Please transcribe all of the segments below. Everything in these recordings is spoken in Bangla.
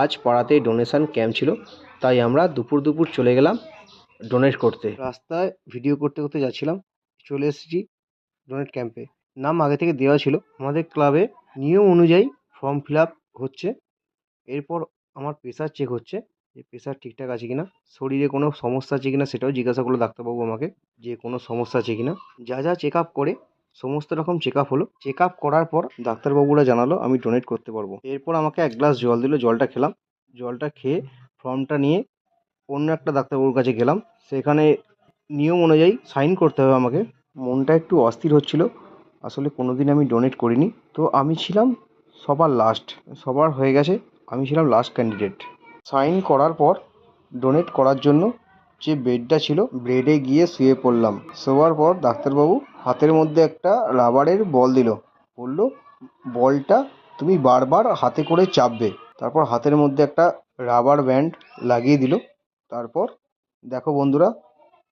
আজ পাড়াতে ডোনেশন ক্যাম্প ছিল, তাই আমরা দুপুর চলে গেলাম ডোনেট করতে। রাস্তায় ভিডিও করতে করতে যাচ্ছিলাম, চলে এসেছি ডোনেট ক্যাম্পে। নাম আগে থেকে দেওয়া ছিল। আমাদের ক্লাবে নিয়ম অনুযায়ী ফর্ম ফিল আপ হচ্ছে। এরপর আমার প্রেশার চেক হচ্ছে, যে প্রেশার ঠিকঠাক আছে কিনা, শরীরে কোনো সমস্যা আছে কিনা সেটাও জিজ্ঞাসা করলো ডাক্তারবাবু আমাকে, যে কোনো সমস্যা আছে কিনা। যা যা চেক আপ করে সমস্ত রকম চেক আপ হলো। চেক আপ করার পর ডাক্তারবাবুরা জানালো আমি ডোনেট করতে পারবো। এরপর আমাকে এক গ্লাস জল দিল, জলটা খেলাম। জলটা খেয়ে ফর্মটা নিয়ে অন্য একটা ডাক্তারবাবুর কাছে গেলাম। সেখানে নিয়ম অনুযায়ী সাইন করতে হবে আমাকে। মনটা একটু অস্থির হচ্ছিল, আসলে কোনোদিন আমি ডোনেট করিনি। তো আমি ছিলাম সবার লাস্ট, সবার হয়ে গেছে, আমি ছিলাম লাস্ট ক্যান্ডিডেট। সাইন করার পর ডোনেট করার জন্য যে বেডটা ছিল, বেডে গিয়ে শুয়ে পড়লাম। শোয়ার পর ডাক্তারবাবু হাতের মধ্যে একটা রাবারের বল দিল, বলল বলটা তুমি বারবার হাতে করে চাপবে। তারপর হাতের মধ্যে একটা রাবার ব্যান্ড লাগিয়ে দিল। তারপর দেখো বন্ধুরা,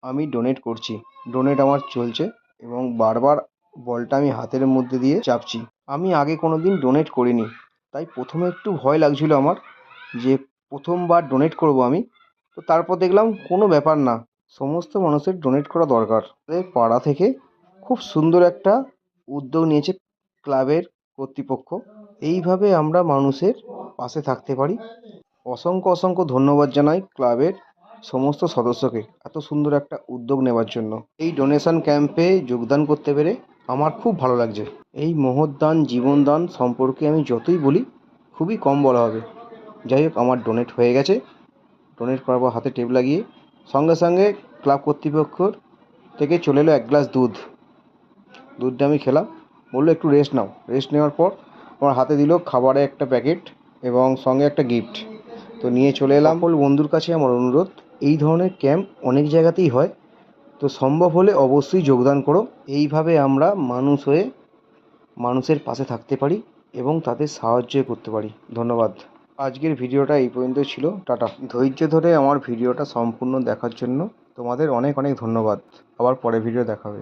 আমি ডোনেট করছি, ডোনেট আমার চলছে এবং বারবার বলটা আমি হাতের মধ্যে দিয়ে চাপছি। আমি আগে কোনো দিন ডোনেট করিনি, তাই প্রথমে একটু ভয় লাগছিল আমার, যে প্রথমবার ডোনেট করব আমি। তো তারপর দেখলাম কোনো ব্যাপার না, সমস্ত মানুষের ডোনেট করা দরকার। তাই পাড়া থেকে খুব সুন্দর একটা উদ্যোগ নিয়েছে ক্লাবের কর্তৃপক্ষ। এইভাবে আমরা মানুষের পাশে থাকতে পারি। অসংখ্য ধন্যবাদ জানাই ক্লাবের সমস্ত সদস্যকে এত সুন্দর একটা উদ্যোগ নেওয়ার জন্য। এই ডোনেশন ক্যাম্পে যোগদান করতে পেরে আমার খুব ভালো লাগছে। এই মহৎদান জীবনদান সম্পর্কে আমি যতই বলি খুবই কম বলা হবে। যাই হোক, আমার ডোনেট হয়ে গেছে। ডোনেট করার পর হাতে টেপ লাগিয়ে সঙ্গে সঙ্গে ক্লাব কর্তৃপক্ষর থেকে চলে এলো এক গ্লাস দুধ। দুধটা আমি খেলাম, বললো একটু রেস্ট নাও। রেস্ট নেওয়ার পর আমার হাতে দিল খাবারের একটা প্যাকেট এবং সঙ্গে একটা গিফট। তো নিয়ে চলে এলাম। সকল বন্ধুর কাছে আমার অনুরোধ, এই ধরনের ক্যাম্প অনেক জায়গাতেই হয়, তো সম্ভব হলে অবশ্যই যোগদান করো। এইভাবে আমরা মানুষ হয়ে মানুষের পাশে থাকতে পারি এবং তাদের সাহায্য করতে পারি। ধন্যবাদ। আজকের ভিডিওটা এই পর্যন্ত ছিল। টাটা। ধৈর্য ধরে আমার ভিডিওটা সম্পূর্ণ দেখার জন্য তোমাদের অনেক ধন্যবাদ। আবার পরে ভিডিও দেখা হবে।